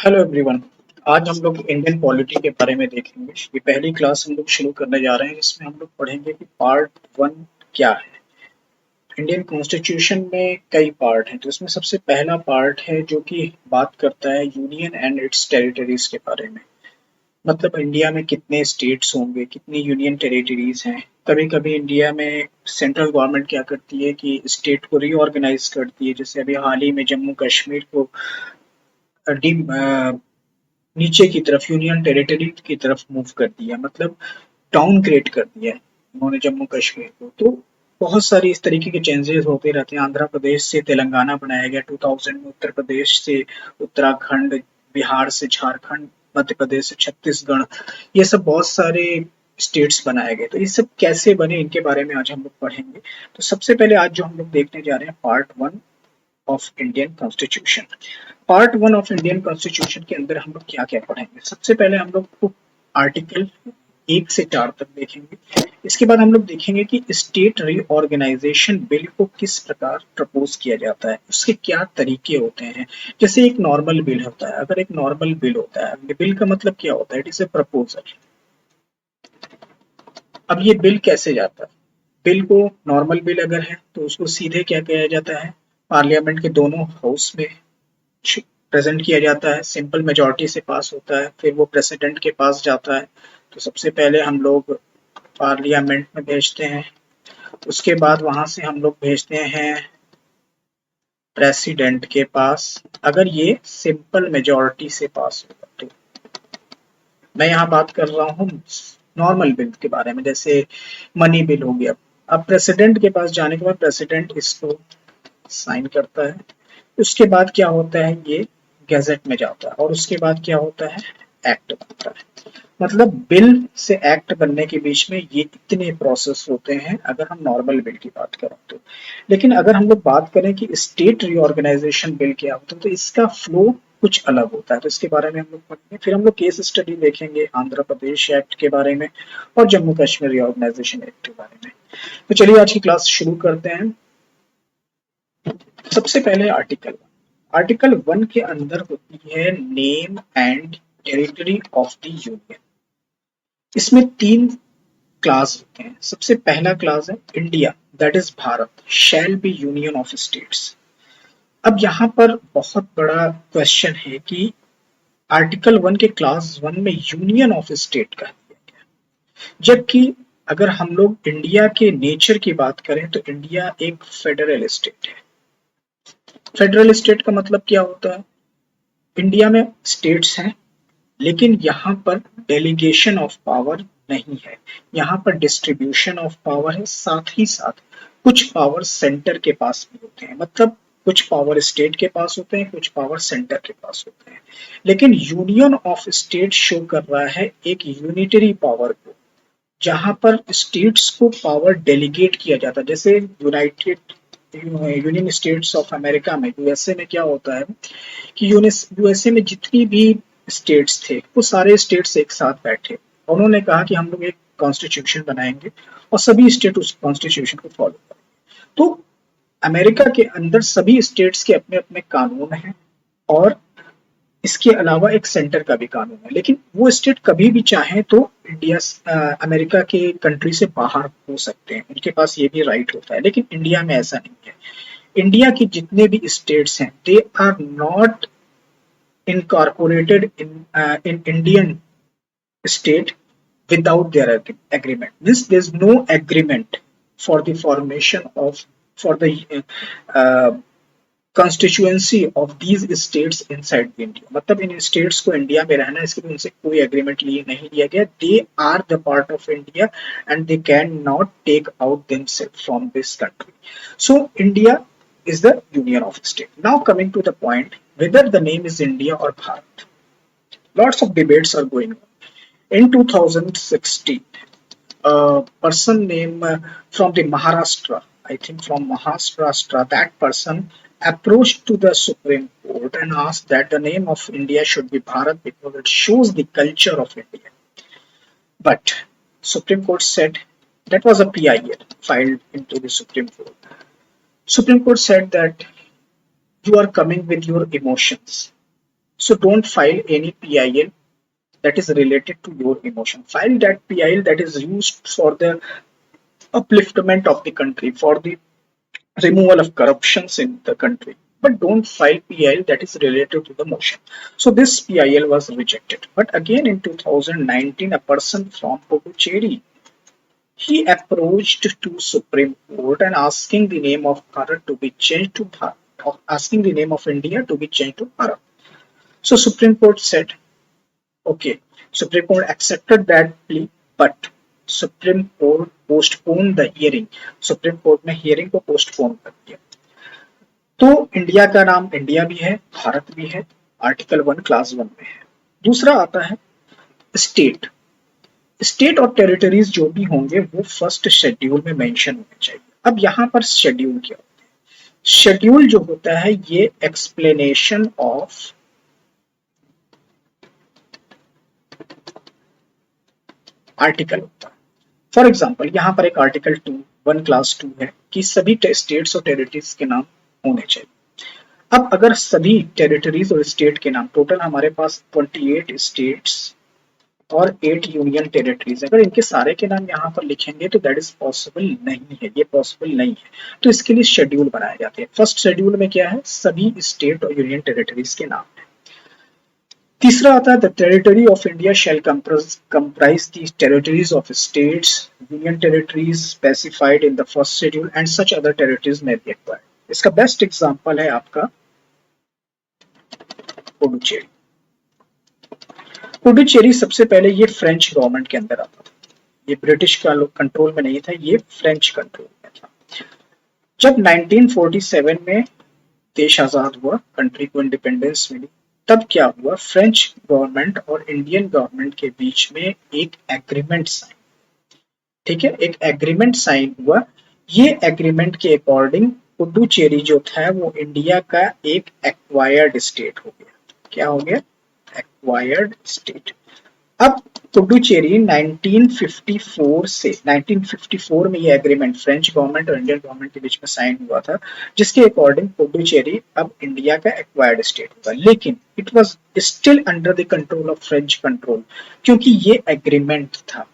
Hello everyone. आज हम लोग इंडियन पॉलिटी के बारे में देखेंगे। ये पहली क्लास हम लोग शुरू करने जा रहे हैं जिसमें हम लोग पढ़ेंगे कि पार्ट वन क्या है। इंडियन कॉन्स्टिट्यूशन में कई पार्ट हैं, तो इसमें सबसे पहला पार्ट है जो कि बात करता है यूनियन एंड इट्स टेरिटरीज के बारे में। मतलब इंडिया में कितने स्टेट्स होंगे, कितनी यूनियन टेरिटरीज हैं। कभी कभी इंडिया में सेंट्रल गवर्नमेंट क्या करती है कि स्टेट को रीऑर्गेनाइज करती है, जैसे अभी हाल ही में जम्मू कश्मीर को नीचे की तरफ यूनियन टेरिटरी की तरफ मूव कर दिया, मतलब टाउन क्रिएट कर दिया है उन्होंने जम्मू कश्मीर को। तो बहुत सारी इस तरीके के चेंजेस होते रहते हैं। आंध्र प्रदेश से तेलंगाना बनाया गया 2000 में, उत्तर प्रदेश से उत्तराखंड, बिहार से झारखंड, मध्य प्रदेश से छत्तीसगढ़, ये सब बहुत सारे स्टेट्स बनाए गए। तो ये सब कैसे बने इनके बारे में आज हम लोग पढ़ेंगे। तो सबसे पहले आज जो हम लोग देखने जा रहे हैं part one of Indian constitution. Part one of Indian constitution के अंदर हम लोग क्या क्या पढ़ेंगे। सबसे पहले हम लोग आर्टिकल 1 से 4 तक देखेंगे। इसके बाद हम लोग देखेंगे कि स्टेट रीऑर्गेनाइजेशन बिल को किस प्रकार प्रपोज किया जाता है, उसके क्या तरीके होते हैं। जैसे एक नॉर्मल बिल होता है, अगर एक नॉर्मल बिल होता है, बिल का मतलब क्या होता है, इट इज ए प्रपोजल। अब ये बिल कैसे जाता है, बिल को नॉर्मल बिल अगर है तो उसको सीधे क्या किया जाता है, पार्लियामेंट के दोनों हाउस में प्रेजेंट किया जाता है, सिंपल मेजोरिटी से पास होता है, फिर वो प्रेसिडेंट के पास जाता है। तो सबसे पहले हम लोग पार्लियामेंट में भेजते हैं, उसके बाद वहां से हम लोग भेजते हैं प्रेसिडेंट के पास, अगर ये सिंपल मेजोरिटी से पास होगा तो। मैं यहाँ बात कर रहा हूँ नॉर्मल बिल के बारे में, जैसे मनी बिल हो गया। अब प्रेसिडेंट के पास जाने के बाद प्रेसिडेंट इसको साइन करता है, उसके बाद क्या होता है, ये गैजेट में जाता है, और उसके बाद क्या होता है, एक्ट बनता है। मतलब बिल से एक्ट बनने के बीच में ये इतने प्रोसेस होते हैं अगर हम नॉर्मल बिल की बात करें तो। लेकिन अगर हम लोग बात करें कि स्टेट रीऑर्गेनाइजेशन बिल क्या होता है, तो इसका फ्लो कुछ अलग होता है। तो इसके बारे में हम लोग पढ़ेंगे, फिर हम लोग केस स्टडी देखेंगे आंध्र प्रदेश एक्ट के बारे में और जम्मू कश्मीर रीऑर्गेनाइजेशन एक्ट के बारे में। तो चलिए आज की क्लास शुरू करते हैं। सबसे पहले आर्टिकल वन के अंदर होती है name and territory of the union. इसमें तीन क्लास होते हैं। सबसे पहला क्लास है India, that is Bharat shall be union of states. अब यहाँ पर बहुत बड़ा क्वेश्चन है कि आर्टिकल वन के क्लास वन में यूनियन ऑफ स्टेट का दिया गया, जबकि अगर हम लोग इंडिया के नेचर की बात करें तो इंडिया एक फेडरल स्टेट है। फेडरल स्टेट का मतलब क्या होता है, इंडिया में स्टेट्स हैं लेकिन यहाँ पर डेलीगेशन ऑफ पावर नहीं है, यहाँ पर डिस्ट्रीब्यूशन ऑफ पावर है। साथ ही साथ कुछ पावर सेंटर के पास भी होते हैं, मतलब कुछ पावर स्टेट के पास होते हैं, कुछ पावर सेंटर के पास होते हैं। लेकिन यूनियन ऑफ स्टेट शो कर रहा है एक यूनिटरी पावर को, जहां पर स्टेट्स को पावर डेलीगेट किया जाता है। जैसे United union states of America में, यूएसए में क्या होता है कि यूएसए में जितनी भी स्टेट्स थे वो सारे स्टेट्स एक साथ बैठे, उन्होंने कहा कि हम लोग एक कॉन्स्टिट्यूशन बनाएंगे और सभी स्टेट उस कॉन्स्टिट्यूशन को फॉलो करेंगे। तो अमेरिका के अंदर सभी स्टेट्स के अपने अपने कानून हैं और इसके अलावा एक सेंटर का भी कानून है। लेकिन वो स्टेट कभी भी चाहे तो अमेरिका के कंट्री से बाहर हो सकते हैं, उनके पास ये भी राइट होता है। लेकिन इंडिया में ऐसा नहीं है। इंडिया के जितने भी स्टेट्स हैं they are not incorporated in Indian state without their agreement. Means there's no agreement for the formation of for the uh, constituency of these states inside the India. मतलब इन states को India में रहना है, इसके लिए उनसे कोई एग्रीमेंट लिए नहीं लिया गया। They are the part of India and they cannot take out themselves from this country. So India is the union of state. Now coming to the point whether the name is India or Bharat. Lots of debates are going on. In 2016, a person named from the Maharashtra, I think from Maharashtra, that person approached to the Supreme Court and asked that the name of India should be Bharat because it shows the culture of India. But Supreme Court said that was a PIL filed into the Supreme Court. Supreme Court said that you are coming with your emotions. So don't file any PIL that is related to your emotion. File that PIL that is used for the upliftment of the country, for the removal of corruptions in the country. But don't file PIL that is related to the motion. So this PIL was rejected. But again in 2019, a person from Puducherry, he approached to Supreme Court and asking the name of Bharat to be changed to Bharat, or asking the name of India to be changed to Bharat. So Supreme Court said, okay, Supreme Court accepted that plea, but Supreme Court postponed the hearing. Supreme Court ने hearing को postpone कर दिया. तो India का नाम India भी है, भारत भी है, आर्टिकल 1 क्लास 1 में है. दूसरा आता है स्टेट. स्टेट और टेरिटरीज जो भी होंगे वो फर्स्ट शेड्यूल में मेंशन होने चाहिए. अब यहाँ पर शेड्यूल क्या होता है? शेड्यूल जो होता है ये एक्सप्लेनेशन ऑफ आर्टिकल होता है. फॉर एग्जाम्पल यहाँ पर एक आर्टिकल 1 क्लास 2 है कि सभी स्टेट्स और टेरिटरीज के नाम होने चाहिए. अब अगर सभी टेरिटरीज और स्टेट के नाम, टोटल हमारे पास 28 स्टेट्स और 8 यूनियन टेरिटरीज, अगर इनके सारे के नाम यहाँ पर लिखेंगे तो दैट इज पॉसिबल नहीं है, ये पॉसिबल नहीं है. तो इसके लिए शेड्यूल बनाए जाते हैं. फर्स्ट शेड्यूल में क्या है? सभी स्टेट और यूनियन टेरिटरीज के नाम है. तीसरा आता है the territory of India shall comprise the territories of states, union territories specified in the first schedule and such other territories में बी एक्वायर्ड. इसका बेस्ट एग्जांपल है आपका पुडुचेरी. पुडुचेरी सबसे पहले ये फ्रेंच गवर्नमेंट के अंदर आता था, ये ब्रिटिश का कंट्रोल में नहीं था, ये फ्रेंच कंट्रोल में था. जब 1947 में देश आजाद हुआ, कंट्री को इंडिपेंडेंस मिली, तब क्या हुआ? फ्रेंच गवर्नमेंट और इंडियन गवर्नमेंट के बीच में एक एग्रीमेंट साइन, ठीक है, एक एग्रीमेंट साइन हुआ. ये एग्रीमेंट के अकॉर्डिंग पुडुचेरी जो था वो इंडिया का एक एक्वायर्ड स्टेट हो गया. क्या हो गया? Acquired state. अब पुडुचेरी 1954 से 1954 में ये एग्रीमेंट फ्रेंच गवर्नमेंट और इंडियन गवर्नमेंट के बीच में साइन हुआ था, जिसके अकॉर्डिंग पुडुचेरी अब इंडिया का एक्वायर्ड स्टेट होगा. लेकिन it was still under the control of French control, क्योंकि ये एग्रीमेंट था.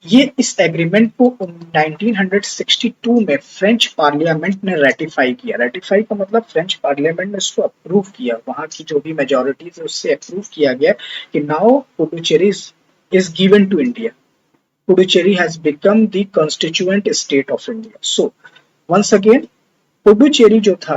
ये इस एग्रीमेंट को 1962 में फ्रेंच पार्लियामेंट ने रेटिफाई किया. रेटिफाई का मतलब फ्रेंच पार्लियामेंट ने इसको अप्रूव किया, वहां की जो भी मेजोरिटीज है उससे अप्रूव किया गया कि now Puducherry is given to India. Puducherry has become the constituent state of India. So, once again, Puducherry जो था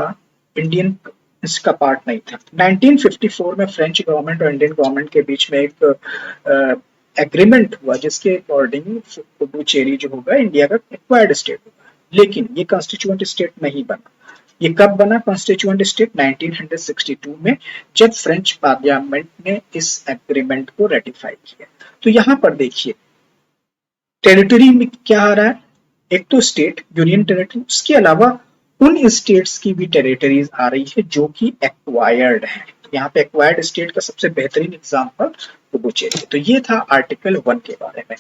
इंडियन इसका पार्ट नहीं था. 1954 में फ्रेंच गवर्नमेंट और इंडियन गवर्नमेंट के बीच में एक एग्रीमेंट हुआ जिसके अकॉर्डिंग पुडुचेरी जो होगा इंडिया का एक्वायर्ड स्टेट होगा. लेकिन ये कॉन्स्टिट्यूएंट स्टेट नहीं बना. ये कब बना कॉन्स्टिट्यूएंट स्टेट? 1962 में, जब फ्रेंच पार्लियामेंट ने इस एग्रीमेंट को रेटिफाई किया. तो यहां पर देखिए टेरिटरी में क्या आ रहा है? एक तो स्टेट, यूनियन टेरिटरी, उसके अलावा उन स्टेट्स की भी टेरिटरीज आ रही है जो कि एक्वायर्ड है. यहाँ पे एक्वायर्ड स्टेट का सबसे बेहतरीन एग्जांपल पुडुचेरी. तो ये था आर्टिकल 1 के बारे में.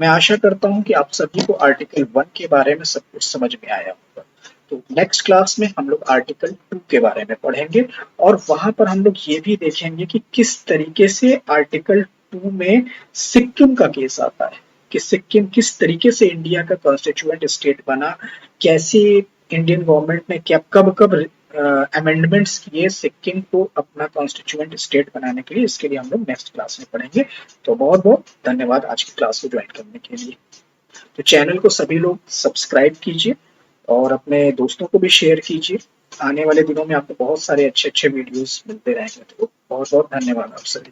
मैं आशा करता हूं कि आप सभी को आर्टिकल 1 के बारे में सब कुछ समझ में आया होगा. तो नेक्स्ट क्लास में हम लोग आर्टिकल 2 के बारे में पढ़ेंगे और वहां पर हम लोग ये भी देखेंगे कि किस तरीके से आर्टिकल 2 में सिक्किम का केस आता है, कि सिक्किम किस तरीके से इंडिया का कॉन्स्टिट्यूएंट स्टेट बना, कैसे इंडियन गवर्नमेंट ने क्या कब कब अमेंडमेंट्स किए सिक्किम को अपना कॉन्स्टिट्यूएंट स्टेट बनाने के लिए. इसके लिए हम लोग नेक्स्ट क्लास में पढ़ेंगे. तो बहुत बहुत धन्यवाद आज की क्लास को ज्वाइन करने के लिए. तो चैनल को सभी लोग सब्सक्राइब कीजिए और अपने दोस्तों को भी शेयर कीजिए. आने वाले दिनों में आपको बहुत सारे अच्छे अच्छे वीडियोस मिलते रहेंगे. तो बहुत बहुत धन्यवाद आप सभी.